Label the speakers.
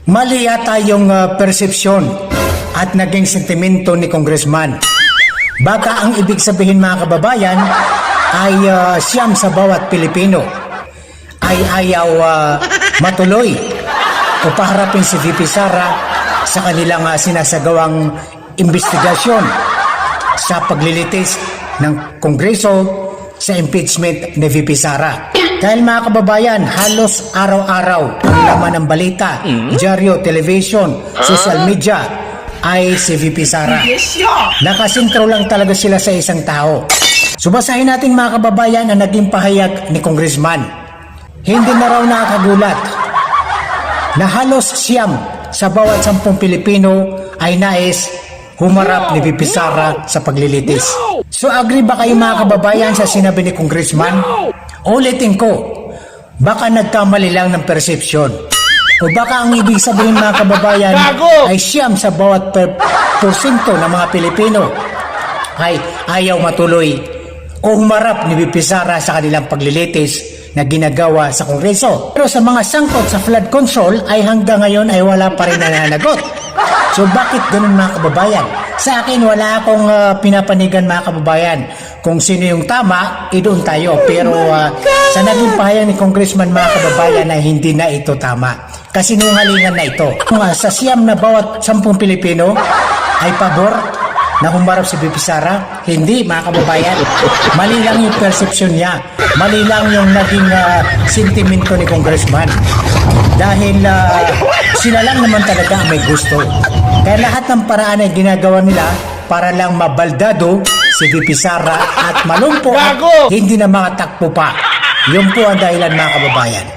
Speaker 1: Mali yata yung persepsyon at naging sentimento ni Congressman. Baka ang ibig sabihin mga kababayan ay siyam sa bawat Pilipino ay ayaw matuloy o paharapin si VP Sara sa kanilang sinasagawang investigasyon sa paglilitis ng Kongreso sa impeachment ni VP Sara. Dahil mga kababayan, halos araw-araw ang laman ng balita, dyaryo, television, social media ay si VP Sara. Nakasintro lang talaga sila sa isang tao. Subasahin natin mga kababayan ang naging pahayag ni Congressman. Hindi na raw nakakagulat na halos siyam sa bawat 10 Pilipino ay nais humarap ni VP Sara sa paglilitis. So agree ba kayo mga kababayan sa sinabi ni Congressman? Ulitin ko, baka nagkamali lang ng persepsyon. O baka ang ibig sabihin mga kababayan ay siyam sa bawat porsyento ng mga Pilipino ay ayaw matuloy o humarap ni VP Sara sa kanilang paglilitis na ginagawa sa Kongreso. Pero sa mga sangkot sa flood control ay hanggang ngayon ay wala pa rin nananagot. So bakit ganun mga kababayan? Sa akin wala akong pinapanigan mga kababayan. Kung sino yung tama, doon tayo. Pero sa naging pahayag ni Congressman mga kababayan ay hindi na ito tama. Kasinungalingan na ito. Sa siyam na bawat 10 Pilipino ay pabor na humarap si VP Sara? Hindi mga kababayan. Mali lang yung perception niya. Mali lang yung naging sentimento ni Congressman. Dahil sila lang naman talaga ang may gusto. Kaya lahat ng paraan ay ginagawa nila para lang mabaldado si VP Sara at malumpo at hindi na makatakbo pa. Yun po ang dahilan mga kababayan.